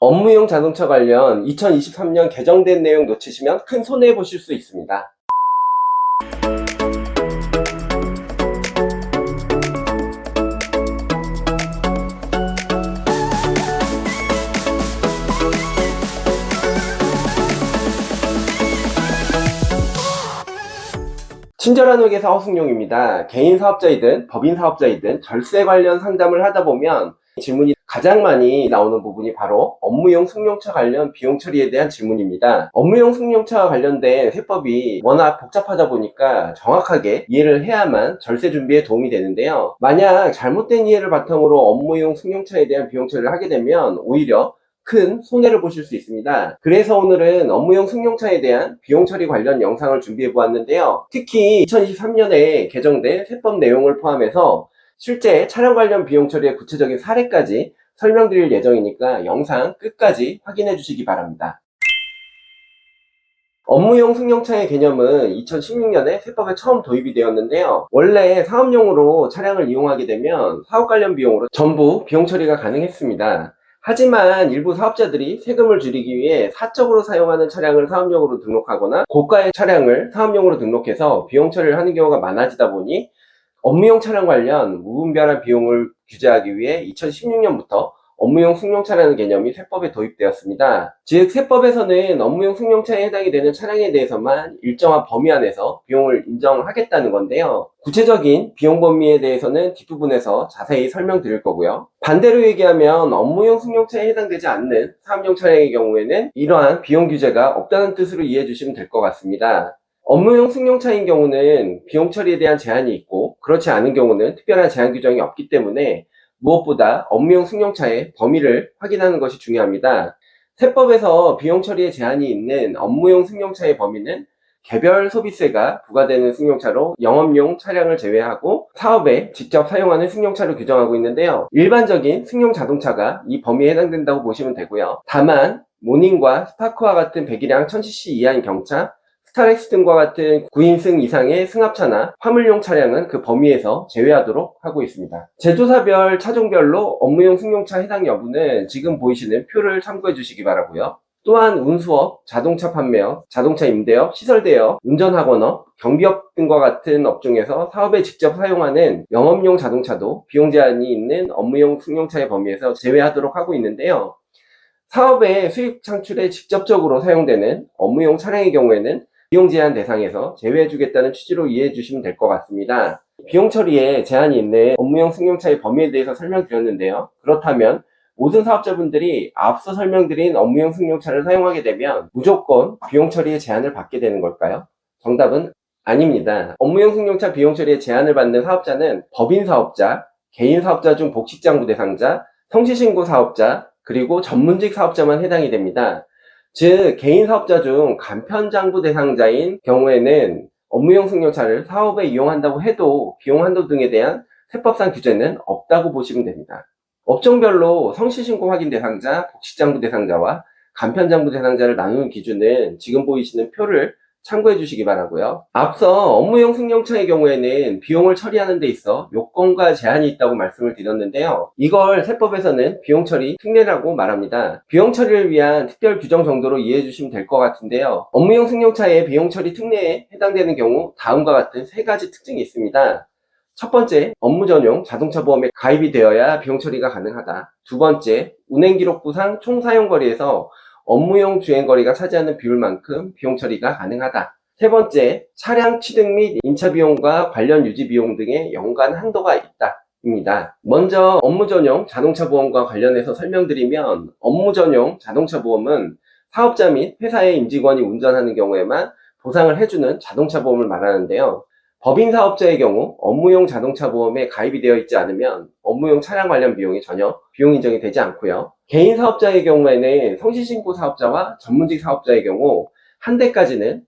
업무용 자동차 관련 2023년 개정된 내용 놓치시면 큰 손해 보실 수 있습니다. 친절한 회계사 허승용입니다. 개인 사업자이든 법인 사업자이든 절세 관련 상담을 하다 보면 질문이 가장 많이 나오는 부분이 바로 업무용 승용차 관련 비용 처리에 대한 질문입니다. 업무용 승용차와 관련된 세법이 워낙 복잡하다 보니까 정확하게 이해를 해야만 절세 준비에 도움이 되는데요. 만약 잘못된 이해를 바탕으로 업무용 승용차에 대한 비용 처리를 하게 되면 오히려 큰 손해를 보실 수 있습니다. 그래서 오늘은 업무용 승용차에 대한 비용 처리 관련 영상을 준비해 보았는데요. 특히 2023년에 개정된 세법 내용을 포함해서 실제 차량 관련 비용 처리의 구체적인 사례까지 설명드릴 예정이니까 영상 끝까지 확인해 주시기 바랍니다. 업무용 승용차의 개념은 2016년에 세법에 처음 도입이 되었는데요. 원래 사업용으로 차량을 이용하게 되면 사업 관련 비용으로 전부 비용 처리가 가능했습니다. 하지만 일부 사업자들이 세금을 줄이기 위해 사적으로 사용하는 차량을 사업용으로 등록하거나 고가의 차량을 사업용으로 등록해서 비용 처리를 하는 경우가 많아지다 보니 업무용 차량 관련 무분별한 비용을 규제하기 위해 2016년부터 업무용 승용차라는 개념이 세법에 도입되었습니다. 즉 세법에서는 업무용 승용차에 해당이 되는 차량에 대해서만 일정한 범위 안에서 비용을 인정하겠다는 건데요. 구체적인 비용 범위에 대해서는 뒷부분에서 자세히 설명드릴 거고요. 반대로 얘기하면 업무용 승용차에 해당되지 않는 사업용 차량의 경우에는 이러한 비용 규제가 없다는 뜻으로 이해해 주시면 될 것 같습니다. 업무용 승용차인 경우는 비용 처리에 대한 제한이 있고 그렇지 않은 경우는 특별한 제한 규정이 없기 때문에 무엇보다 업무용 승용차의 범위를 확인하는 것이 중요합니다. 세법에서 비용 처리에 제한이 있는 업무용 승용차의 범위는 개별 소비세가 부과되는 승용차로 영업용 차량을 제외하고 사업에 직접 사용하는 승용차로 규정하고 있는데요. 일반적인 승용 자동차가 이 범위에 해당된다고 보시면 되고요. 다만 모닝과 스파크와 같은 배기량 1000cc 이하인 경차, 스타렉스 등과 같은 9인승 이상의 승합차나 화물용 차량은 그 범위에서 제외하도록 하고 있습니다. 제조사별 차종별로 업무용 승용차 해당 여부는 지금 보이시는 표를 참고해 주시기 바라고요. 또한 운수업, 자동차 판매업, 자동차 임대업, 시설대업, 운전학원업, 경비업 등과 같은 업종에서 사업에 직접 사용하는 영업용 자동차도 비용 제한이 있는 업무용 승용차의 범위에서 제외하도록 하고 있는데요. 사업의 수익 창출에 직접적으로 사용되는 업무용 차량의 경우에는 비용 제한 대상에서 제외해주겠다는 취지로 이해해 주시면 될 것 같습니다. 비용 처리에 제한이 있는 업무용 승용차의 범위에 대해서 설명드렸는데요. 그렇다면 모든 사업자분들이 앞서 설명드린 업무용 승용차를 사용하게 되면 무조건 비용 처리에 제한을 받게 되는 걸까요? 정답은 아닙니다. 업무용 승용차 비용 처리에 제한을 받는 사업자는 법인 사업자, 개인 사업자 중 복식장부 대상자, 성실신고 사업자, 그리고 전문직 사업자만 해당이 됩니다. 즉 개인 사업자 중 간편장부 대상자인 경우에는 업무용 승용차를 사업에 이용한다고 해도 비용 한도 등에 대한 세법상 규제는 없다고 보시면 됩니다. 업종별로 성실신고 확인 대상자, 복식장부 대상자와 간편장부 대상자를 나누는 기준은 지금 보이시는 표를 참고해 주시기 바라고요. 앞서 업무용 승용차의 경우에는 비용을 처리하는 데 있어 요건과 제한이 있다고 말씀을 드렸는데요. 이걸 세법에서는 비용 처리 특례라고 말합니다. 비용 처리를 위한 특별 규정 정도로 이해해 주시면 될 것 같은데요. 업무용 승용차의 비용 처리 특례에 해당되는 경우 다음과 같은 세 가지 특징이 있습니다. 첫 번째, 업무 전용 자동차 보험에 가입이 되어야 비용 처리가 가능하다. 두 번째, 운행기록부상 총 사용거리에서 업무용 주행거리가 차지하는 비율만큼 비용 처리가 가능하다. 세 번째, 차량 취득 및 임차 비용과 관련 유지 비용 등의 연간 한도가 있다. 입니다. 먼저 업무 전용 자동차 보험과 관련해서 설명드리면 업무 전용 자동차 보험은 사업자 및 회사의 임직원이 운전하는 경우에만 보상을 해주는 자동차 보험을 말하는데요. 법인 사업자의 경우 업무용 자동차 보험에 가입이 되어 있지 않으면 업무용 차량 관련 비용이 전혀 비용 인정이 되지 않고요. 개인 사업자의 경우에는 성실신고 사업자와 전문직 사업자의 경우 한 대까지는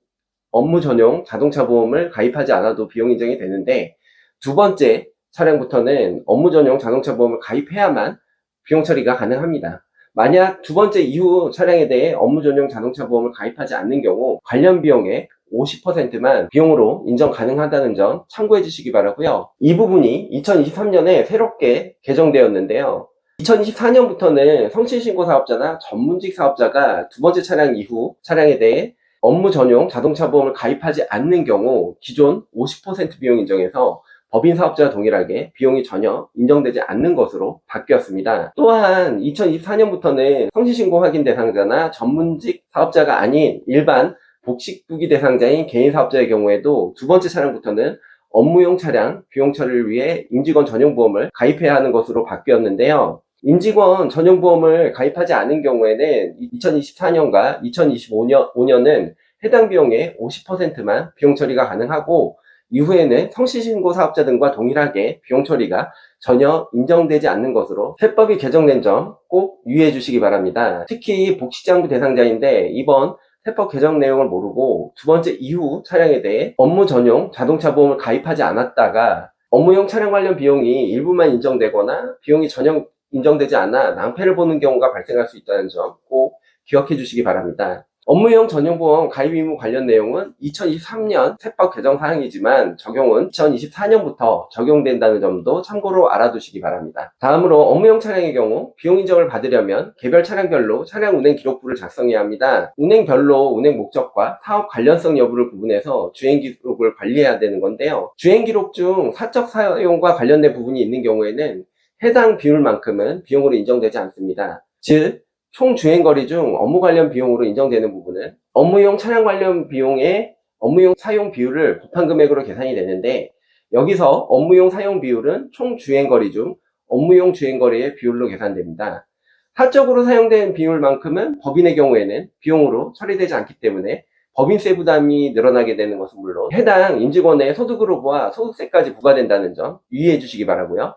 업무 전용 자동차 보험을 가입하지 않아도 비용 인정이 되는데 두 번째 차량부터는 업무 전용 자동차 보험을 가입해야만 비용 처리가 가능합니다. 만약 두 번째 이후 차량에 대해 업무 전용 자동차 보험을 가입하지 않는 경우 관련 비용의 50%만 비용으로 인정 가능하다는 점 참고해 주시기 바라고요. 이 부분이 2023년에 새롭게 개정되었는데요. 2024년부터는 성실신고 사업자나 전문직 사업자가 두 번째 차량 이후 차량에 대해 업무 전용 자동차 보험을 가입하지 않는 경우 기존 50% 비용 인정에서 법인 사업자와 동일하게 비용이 전혀 인정되지 않는 것으로 바뀌었습니다. 또한 2024년부터는 성실신고 확인 대상자나 전문직 사업자가 아닌 일반 복식부기 대상자인 개인 사업자의 경우에도 두 번째 차량부터는 업무용 차량 비용 처리를 위해 임직원 전용보험을 가입해야 하는 것으로 바뀌었는데요. 임직원 전용보험을 가입하지 않은 경우에는 2024년과 2025년은 해당 비용의 50%만 비용 처리가 가능하고 이후에는 성실신고 사업자 등과 동일하게 비용 처리가 전혀 인정되지 않는 것으로 세법이 개정된 점 꼭 유의해 주시기 바랍니다. 특히 복식장부 대상자인데 이번 세법 개정 내용을 모르고 두 번째 이후 차량에 대해 업무 전용 자동차 보험을 가입하지 않았다가 업무용 차량 관련 비용이 일부만 인정되거나 비용이 전혀 인정되지 않아 낭패를 보는 경우가 발생할 수 있다는 점 꼭 기억해 주시기 바랍니다. 업무용 전용보험 가입 의무 관련 내용은 2023년 세법 개정 사항이지만 적용은 2024년부터 적용된다는 점도 참고로 알아두시기 바랍니다. 다음으로 업무용 차량의 경우 비용 인정을 받으려면 개별 차량별로 차량 운행 기록부를 작성해야 합니다. 운행별로 운행 목적과 사업 관련성 여부를 구분해서 주행 기록을 관리해야 되는 건데요. 주행 기록 중 사적 사용과 관련된 부분이 있는 경우에는 해당 비율만큼은 비용으로 인정되지 않습니다. 즉 총 주행거리 중 업무 관련 비용으로 인정되는 부분은 업무용 차량 관련 비용의 업무용 사용 비율을 곱한 금액으로 계산이 되는데 여기서 업무용 사용 비율은 총 주행거리 중 업무용 주행거리의 비율로 계산됩니다. 사적으로 사용된 비율만큼은 법인의 경우에는 비용으로 처리되지 않기 때문에 법인세 부담이 늘어나게 되는 것은 물론 해당 임직원의 소득으로부와 소득세까지 부과된다는 점 유의해 주시기 바라고요.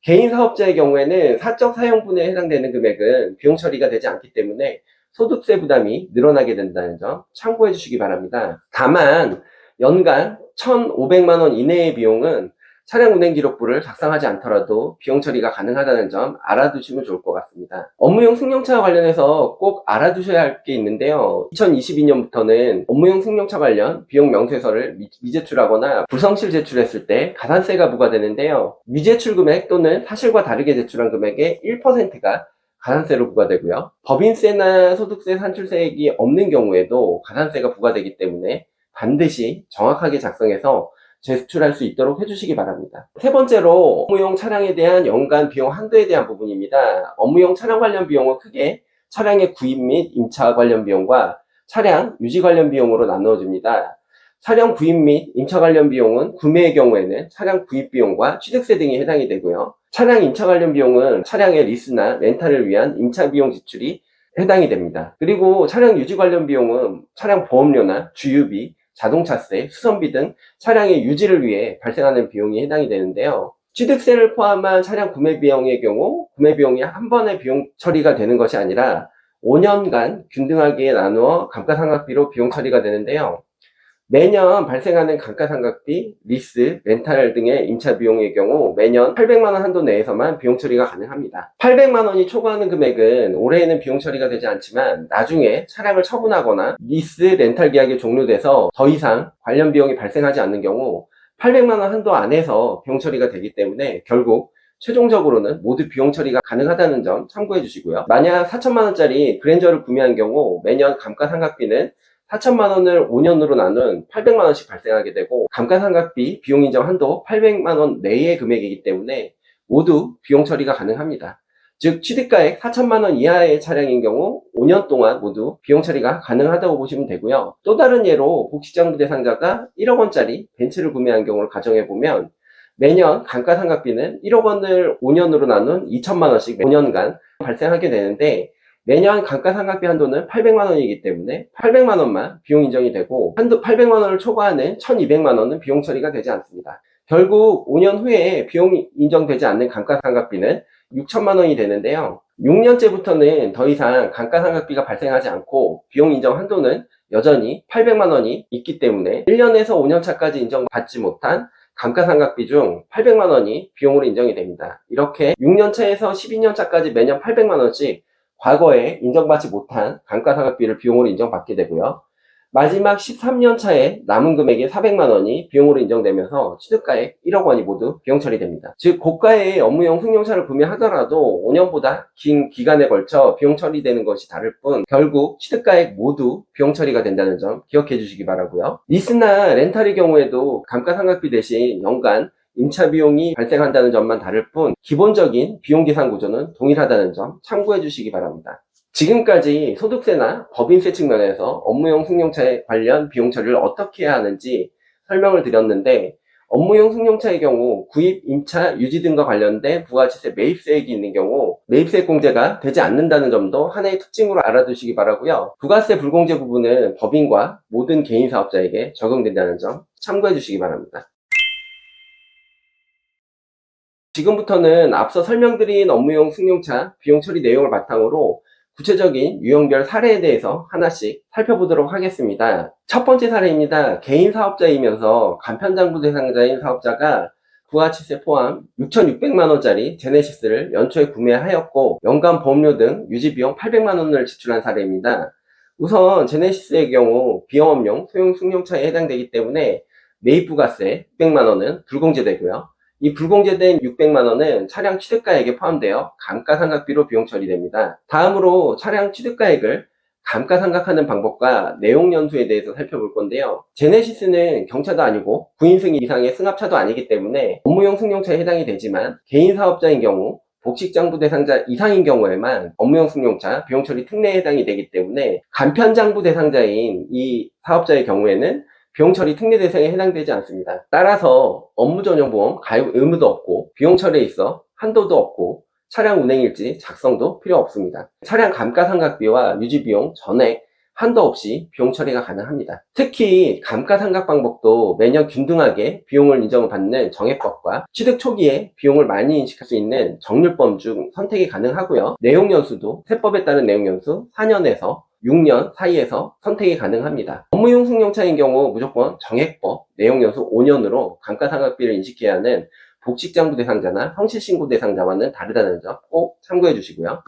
개인 사업자의 경우에는 사적 사용분에 해당되는 금액은 비용 처리가 되지 않기 때문에 소득세 부담이 늘어나게 된다는 점 참고해 주시기 바랍니다. 다만 연간 1,500만 원 이내의 비용은 차량 운행 기록부를 작성하지 않더라도 비용 처리가 가능하다는 점 알아두시면 좋을 것 같습니다. 업무용 승용차와 관련해서 꼭 알아두셔야 할 게 있는데요. 2022년부터는 업무용 승용차 관련 비용 명세서를 미제출하거나 불성실 제출했을 때 가산세가 부과되는데요. 미제출 금액 또는 사실과 다르게 제출한 금액의 1%가 가산세로 부과되고요. 법인세나 소득세 산출세액이 없는 경우에도 가산세가 부과되기 때문에 반드시 정확하게 작성해서 제출할 수 있도록 해주시기 바랍니다. 세 번째로 업무용 차량에 대한 연간 비용 한도에 대한 부분입니다. 업무용 차량 관련 비용은 크게 차량의 구입 및 임차 관련 비용과 차량 유지 관련 비용으로 나누어집니다. 차량 구입 및 임차 관련 비용은 구매의 경우에는 차량 구입 비용과 취득세 등이 해당이 되고요. 차량 임차 관련 비용은 차량의 리스나 렌탈을 위한 임차 비용 지출이 해당이 됩니다. 그리고 차량 유지 관련 비용은 차량 보험료나 주유비, 자동차세, 수선비 등 차량의 유지를 위해 발생하는 비용이 해당이 되는데요. 취득세를 포함한 차량 구매 비용의 경우 구매 비용이 한 번에 비용 처리가 되는 것이 아니라 5년간 균등하게 나누어 감가상각비로 비용 처리가 되는데요. 매년 발생하는 감가상각비, 리스, 렌탈 등의 임차 비용의 경우 매년 800만 원 한도 내에서만 비용 처리가 가능합니다. 800만 원이 초과하는 금액은 올해에는 비용 처리가 되지 않지만 나중에 차량을 처분하거나 리스, 렌탈 계약이 종료돼서 더 이상 관련 비용이 발생하지 않는 경우 800만 원 한도 안에서 비용 처리가 되기 때문에 결국 최종적으로는 모두 비용 처리가 가능하다는 점 참고해 주시고요. 만약 4천만 원짜리 그랜저를 구매한 경우 매년 감가상각비는 4천만 원을 5년으로 나눈 800만 원씩 발생하게 되고 감가상각비 비용 인정 한도 800만 원 내의 금액이기 때문에 모두 비용 처리가 가능합니다. 즉 취득가액 4천만 원 이하의 차량인 경우 5년 동안 모두 비용 처리가 가능하다고 보시면 되고요. 또 다른 예로 복식장부 대상자가 1억 원짜리 벤츠를 구매한 경우를 가정해 보면 매년 감가상각비는 1억 원을 5년으로 나눈 2천만 원씩 5년간 발생하게 되는데 매년 감가상각비 한도는 800만 원이기 때문에 800만 원만 비용 인정이 되고 한도 800만 원을 초과하는 1200만 원은 비용 처리가 되지 않습니다. 결국 5년 후에 비용이 인정되지 않는 감가상각비는 6천만 원이 되는데요. 6년째부터는 더 이상 감가상각비가 발생하지 않고 비용 인정 한도는 여전히 800만 원이 있기 때문에 1년에서 5년 차까지 인정받지 못한 감가상각비 중 800만 원이 비용으로 인정이 됩니다. 이렇게 6년 차에서 12년 차까지 매년 800만 원씩 과거에 인정받지 못한 감가상각비를 비용으로 인정받게 되고요. 마지막 13년 차에 남은 금액의 400만 원이 비용으로 인정되면서 취득가액 1억 원이 모두 비용 처리됩니다. 즉 고가의 업무용 승용차를 구매하더라도 5년보다 긴 기간에 걸쳐 비용 처리되는 것이 다를 뿐 결국 취득가액 모두 비용 처리가 된다는 점 기억해 주시기 바라고요. 리스나 렌탈의 경우에도 감가상각비 대신 연간 임차 비용이 발생한다는 점만 다를 뿐 기본적인 비용 계산 구조는 동일하다는 점 참고해 주시기 바랍니다. 지금까지 소득세나 법인세 측면에서 업무용 승용차에 관련 비용 처리를 어떻게 해야 하는지 설명을 드렸는데, 업무용 승용차의 경우 구입, 임차, 유지 등과 관련된 부가가치세 매입세액이 있는 경우 매입세 공제가 되지 않는다는 점도 하나의 특징으로 알아두시기 바라고요. 부가세 불공제 부분은 법인과 모든 개인 사업자에게 적용된다는 점 참고해 주시기 바랍니다. 지금부터는 앞서 설명드린 업무용 승용차 비용 처리 내용을 바탕으로 구체적인 유형별 사례에 대해서 하나씩 살펴보도록 하겠습니다. 첫 번째 사례입니다. 개인 사업자이면서 간편장부 대상자인 사업자가 부가가치세 포함 6,600만원짜리 제네시스를 연초에 구매하였고 연간 보험료 등 유지비용 800만원을 지출한 사례입니다. 우선 제네시스의 경우 비영업용 소형 승용차에 해당되기 때문에 매입부가세 600만원은 불공제되고요. 이 불공제된 600만원은 차량 취득가액에 포함되어 감가상각비로 비용 처리됩니다. 다음으로 차량 취득가액을 감가상각하는 방법과 내용연수에 대해서 살펴볼 건데요. 제네시스는 경차도 아니고 9인승 이상의 승합차도 아니기 때문에 업무용 승용차에 해당이 되지만 개인 사업자인 경우 복식장부 대상자 이상인 경우에만 업무용 승용차 비용 처리 특례에 해당이 되기 때문에 간편장부 대상자인 이 사업자의 경우에는 비용 처리 특례 대상에 해당되지 않습니다. 따라서 업무 전용 보험 가입 의무도 없고 비용 처리에 있어 한도도 없고 차량 운행일지 작성도 필요 없습니다. 차량 감가상각비와 유지비용 전액 한도 없이 비용 처리가 가능합니다. 특히 감가상각 방법도 매년 균등하게 비용을 인정받는 정액법과 취득 초기에 비용을 많이 인식할 수 있는 정률법 중 선택이 가능하고요. 내용연수도 세법에 따른 내용연수 4년에서 6년 사이에서 선택이 가능합니다. 업무용 승용차인 경우 무조건 정액법 내용연수 5년으로 감가상각비를 인식해야 하는 복식장부 대상자나 성실신고 대상자와는 다르다는 점 꼭 참고해 주시고요.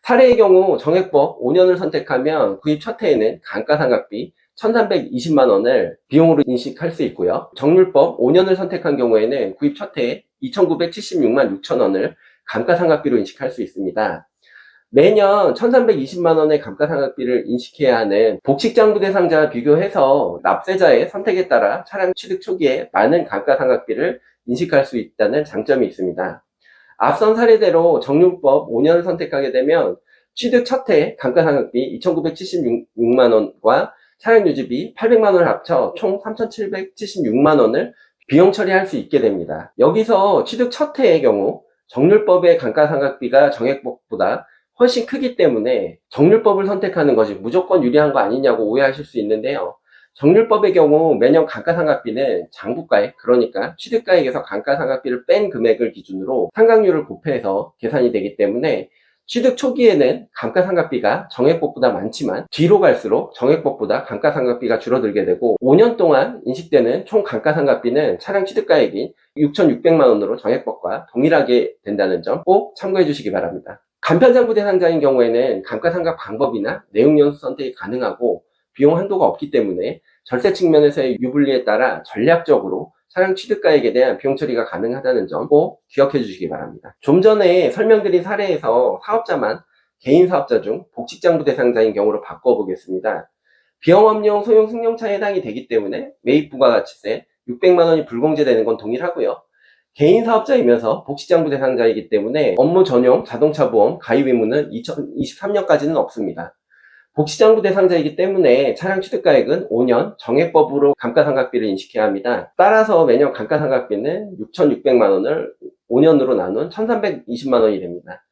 사례의 경우 정액법 5년을 선택하면 구입 첫 해에는 감가상각비 1,320만원을 비용으로 인식할 수 있고요. 정률법 5년을 선택한 경우에는 구입 첫 해에 2,976만 6천원을 감가상각비로 인식할 수 있습니다. 매년 1,320만원의 감가상각비를 인식해야 하는 복식장부 대상자와 비교해서 납세자의 선택에 따라 차량 취득 초기에 많은 감가상각비를 인식할 수 있다는 장점이 있습니다. 앞선 사례대로 정률법 5년을 선택하게 되면 취득 첫 해 감가상각비 2,976만원과 차량 유지비 800만원을 합쳐 총 3,776만원을 비용 처리할 수 있게 됩니다. 여기서 취득 첫 해의 경우 정률법의 감가상각비가 정액법보다 훨씬 크기 때문에 정률법을 선택하는 것이 무조건 유리한 거 아니냐고 오해하실 수 있는데요. 정률법의 경우 매년 감가상각비는 장부가액, 그러니까 취득가액에서 감가상각비를 뺀 금액을 기준으로 상각률을 곱해서 계산이 되기 때문에 취득 초기에는 감가상각비가 정액법보다 많지만 뒤로 갈수록 정액법보다 감가상각비가 줄어들게 되고 5년 동안 인식되는 총 감가상각비는 차량 취득가액인 6,600만원으로 정액법과 동일하게 된다는 점 꼭 참고해 주시기 바랍니다. 간편장부 대상자인 경우에는 감가상각 방법이나 내용연수 선택이 가능하고 비용 한도가 없기 때문에 절세 측면에서의 유불리에 따라 전략적으로 차량 취득가액에 대한 비용 처리가 가능하다는 점 꼭 기억해 주시기 바랍니다. 좀 전에 설명드린 사례에서 사업자만 개인 사업자 중 복식장부 대상자인 경우로 바꿔보겠습니다. 비영업용 소형 승용차에 해당이 되기 때문에 매입부가가치세 600만원이 불공제되는 건 동일하고요. 개인 사업자이면서 복식장부 대상자이기 때문에 업무 전용 자동차 보험 가입 의무는 2023년까지는 없습니다. 복식장부 대상자이기 때문에 차량 취득가액은 5년 정액법으로 감가상각비를 인식해야 합니다. 따라서 매년 감가상각비는 6,600만원을 5년으로 나눈 1,320만원이 됩니다.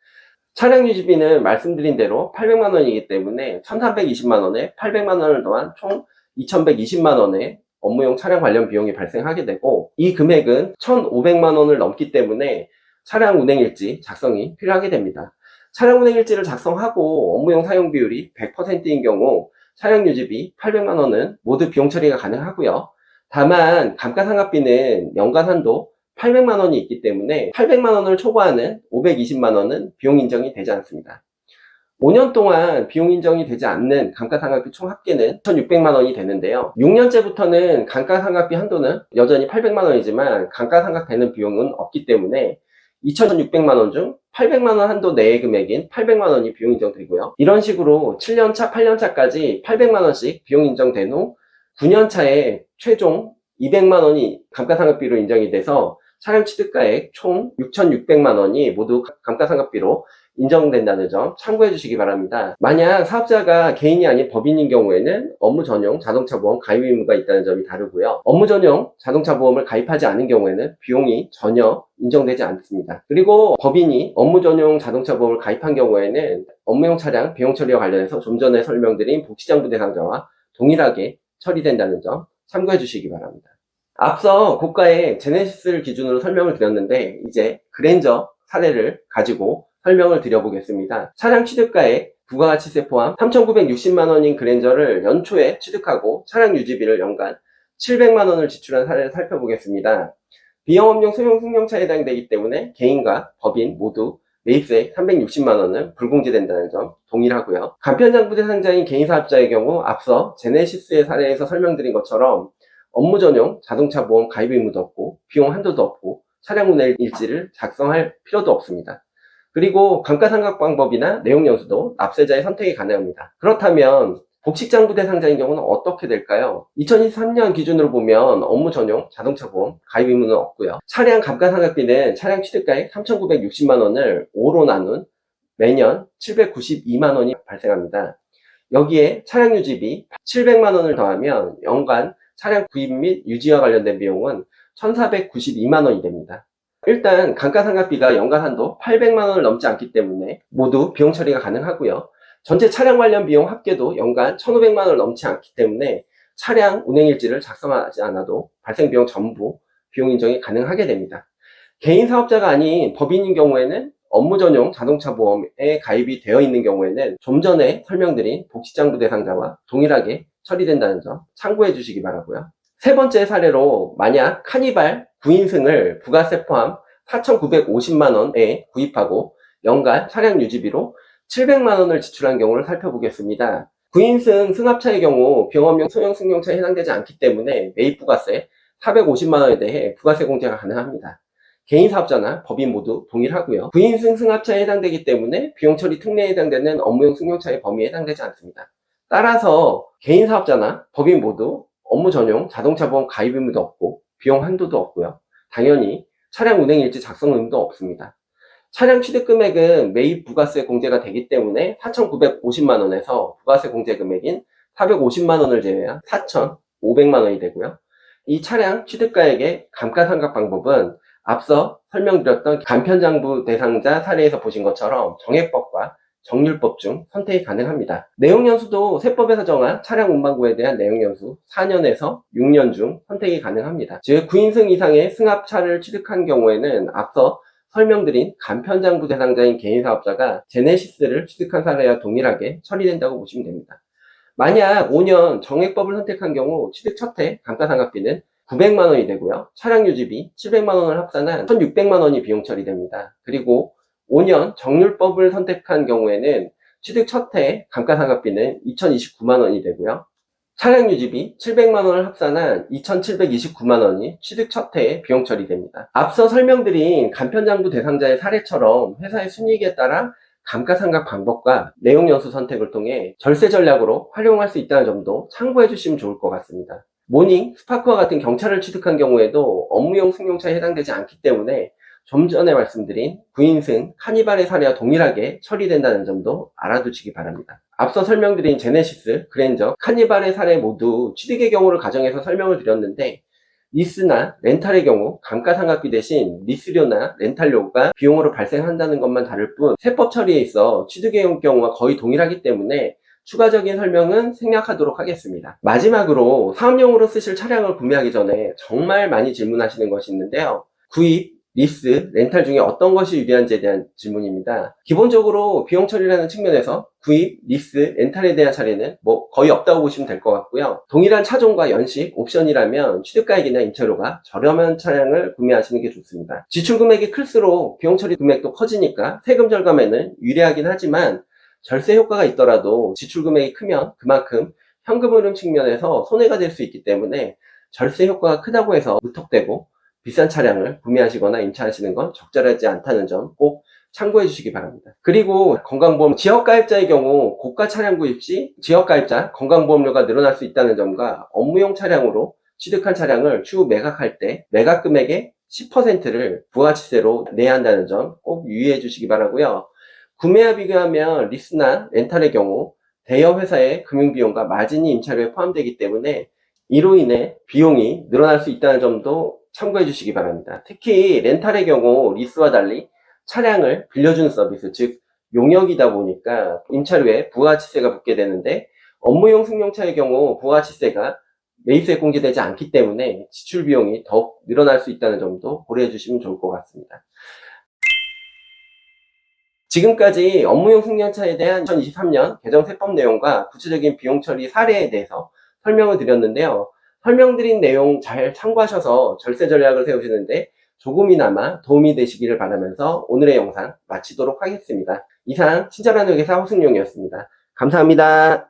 차량 유지비는 말씀드린 대로 800만원이기 때문에 1,320만원에 800만원을 더한 총 2,120만원의 업무용 차량 관련 비용이 발생하게 되고 이 금액은 1,500만원을 넘기 때문에 차량 운행일지 작성이 필요하게 됩니다. 차량 운행일지를 작성하고 업무용 사용 비율이 100%인 경우 차량 유지비 800만원은 모두 비용 처리가 가능하고요. 다만 감가상각비는 연간 한도 800만원이 있기 때문에 800만원을 초과하는 520만원은 비용 인정이 되지 않습니다. 5년 동안 비용 인정이 되지 않는 감가상각비 총 합계는 1,600만 원이 되는데요. 6년째부터는 감가상각비 한도는 여전히 800만 원이지만 감가상각되는 비용은 없기 때문에 2,600만 원 중 800만 원 한도 내의 금액인 800만 원이 비용 인정되고요. 이런 식으로 7년차, 8년차까지 800만 원씩 비용 인정된 후 9년차에 최종 200만 원이 감가상각비로 인정이 돼서 차량 취득가액 총 6,600만 원이 모두 감가상각비로 인정된다는 점 참고해 주시기 바랍니다. 만약 사업자가 개인이 아닌 법인인 경우에는 업무 전용 자동차 보험 가입 의무가 있다는 점이 다르고요. 업무 전용 자동차 보험을 가입하지 않은 경우에는 비용이 전혀 인정되지 않습니다. 그리고 법인이 업무 전용 자동차 보험을 가입한 경우에는 업무용 차량 비용 처리와 관련해서 좀 전에 설명드린 복지장부 대상자와 동일하게 처리된다는 점 참고해 주시기 바랍니다. 앞서 고가의 제네시스를 기준으로 설명을 드렸는데 이제 그랜저 사례를 가지고 설명을 드려보겠습니다. 차량 취득가액 부가가치세 포함 3,960만 원인 그랜저를 연초에 취득하고 차량 유지비를 연간 700만 원을 지출한 사례를 살펴보겠습니다. 비영업용 소형 승용차에 해당되기 때문에 개인과 법인 모두 매입세 360만 원은 불공제된다는 점 동일하고요. 간편장부 대상자인 개인사업자의 경우 앞서 제네시스의 사례에서 설명드린 것처럼 업무 전용 자동차 보험 가입 의무도 없고 비용 한도도 없고 차량 운행 일지를 작성할 필요도 없습니다. 그리고 감가상각 방법이나 내용 연수도 납세자의 선택이 가능합니다. 그렇다면 복식장부 대상자인 경우는 어떻게 될까요? 2023년 기준으로 보면 업무 전용 자동차 보험 가입 의무는 없고요. 차량 감가상각비는 차량 취득가액 3,960만 원을 5로 나눈 매년 792만 원이 발생합니다. 여기에 차량 유지비 700만 원을 더하면 연간 차량 구입 및 유지와 관련된 비용은 1,492만 원이 됩니다. 일단 감가상각비가 연간 한도 800만 원을 넘지 않기 때문에 모두 비용 처리가 가능하고요. 전체 차량 관련 비용 합계도 연간 1,500만 원을 넘지 않기 때문에 차량 운행일지를 작성하지 않아도 발생 비용 전부 비용 인정이 가능하게 됩니다. 개인 사업자가 아닌 법인인 경우에는 업무 전용 자동차 보험에 가입이 되어 있는 경우에는 좀 전에 설명드린 복지장부 대상자와 동일하게 처리된다는 점 참고해 주시기 바라고요. 세 번째 사례로 만약 카니발 9인승을 부가세 포함 4,950만 원에 구입하고 연간 차량 유지비로 700만 원을 지출한 경우를 살펴보겠습니다. 9인승 승합차의 경우 병업용 소형 승용차에 해당되지 않기 때문에 매입 부가세 450만 원에 대해 부가세 공제가 가능합니다. 개인 사업자나 법인 모두 동일하고요. 9인승 승합차에 해당되기 때문에 비용 처리 특례에 해당되는 업무용 승용차의 범위에 해당되지 않습니다. 따라서 개인 사업자나 법인 모두 업무 전용 자동차 보험 가입 의무도 없고 비용 한도도 없고요. 당연히 차량 운행 일지 작성 의무도 없습니다. 차량 취득 금액은 매입 부가세 공제가 되기 때문에 4,950만 원에서 부가세 공제 금액인 450만 원을 제외한 4,500만 원이 되고요. 이 차량 취득가액의 감가상각 방법은 앞서 설명드렸던 간편장부 대상자 사례에서 보신 것처럼 정액법과 정률법 중 선택이 가능합니다. 내용연수도 세법에서 정한 차량 운반구에 대한 내용연수 4년에서 6년 중 선택이 가능합니다. 즉 9인승 이상의 승합차를 취득한 경우에는 앞서 설명드린 간편장부 대상자인 개인사업자가 제네시스를 취득한 사례와 동일하게 처리된다고 보시면 됩니다. 만약 5년 정액법을 선택한 경우 취득 첫해 감가상각비는 900만 원이 되고요. 차량 유지비 700만 원을 합산한 1,600만 원이 비용 처리됩니다. 그리고 5년 정률법을 선택한 경우에는 취득 첫해 감가상각비는 2,029만 원이 되고요. 차량 유지비 700만 원을 합산한 2,729만 원이 취득 첫해에 비용 처리됩니다. 앞서 설명드린 간편장부 대상자의 사례처럼 회사의 순이익에 따라 감가상각 방법과 내용연수 선택을 통해 절세 전략으로 활용할 수 있다는 점도 참고해 주시면 좋을 것 같습니다. 모닝, 스파크와 같은 경차를 취득한 경우에도 업무용 승용차에 해당되지 않기 때문에 좀 전에 말씀드린 9인승 카니발의 사례와 동일하게 처리된다는 점도 알아두시기 바랍니다. 앞서 설명드린 제네시스, 그랜저, 카니발의 사례 모두 취득의 경우를 가정해서 설명을 드렸는데 리스나 렌탈의 경우 감가상각비 대신 리스료나 렌탈료가 비용으로 발생한다는 것만 다를 뿐 세법 처리에 있어 취득의 경우와 거의 동일하기 때문에 추가적인 설명은 생략하도록 하겠습니다. 마지막으로 사업용으로 쓰실 차량을 구매하기 전에 정말 많이 질문하시는 것이 있는데요. 구입, 리스, 렌탈 중에 어떤 것이 유리한지에 대한 질문입니다. 기본적으로 비용 처리라는 측면에서 구입, 리스, 렌탈에 대한 차례는 거의 없다고 보시면 될 것 같고요. 동일한 차종과 연식, 옵션이라면 취득가액이나 임차료가 저렴한 차량을 구매하시는 게 좋습니다. 지출 금액이 클수록 비용 처리 금액도 커지니까 세금 절감에는 유리하긴 하지만 절세 효과가 있더라도 지출 금액이 크면 그만큼 현금 흐름 측면에서 손해가 될 수 있기 때문에 절세 효과가 크다고 해서 무턱대고 비싼 차량을 구매하시거나 임차하시는 건 적절하지 않다는 점 꼭 참고해 주시기 바랍니다. 그리고 건강보험 지역가입자의 경우 고가 차량 구입 시 지역가입자 건강보험료가 늘어날 수 있다는 점과 업무용 차량으로 취득한 차량을 추후 매각할 때 매각 금액의 10%를 부가치세로 내야 한다는 점 꼭 유의해 주시기 바라고요. 구매와 비교하면 리스나 렌탈의 경우 대여 회사의 금융비용과 마진이 임차료에 포함되기 때문에 이로 인해 비용이 늘어날 수 있다는 점도 참고해 주시기 바랍니다. 특히 렌탈의 경우 리스와 달리 차량을 빌려주는 서비스, 즉 용역이다 보니까 임차료에 부가치세가 붙게 되는데 업무용 승용차의 경우 부가치세가 매입세에 공제되지 않기 때문에 지출 비용이 더욱 늘어날 수 있다는 점도 고려해 주시면 좋을 것 같습니다. 지금까지 업무용 승용차에 대한 2023년 개정 세법 내용과 구체적인 비용 처리 사례에 대해서 설명을 드렸는데요. 설명드린 내용 잘 참고하셔서 절세 전략을 세우시는데 조금이나마 도움이 되시기를 바라면서 오늘의 영상 마치도록 하겠습니다. 이상 친절한 회계사 허승용이었습니다. 감사합니다.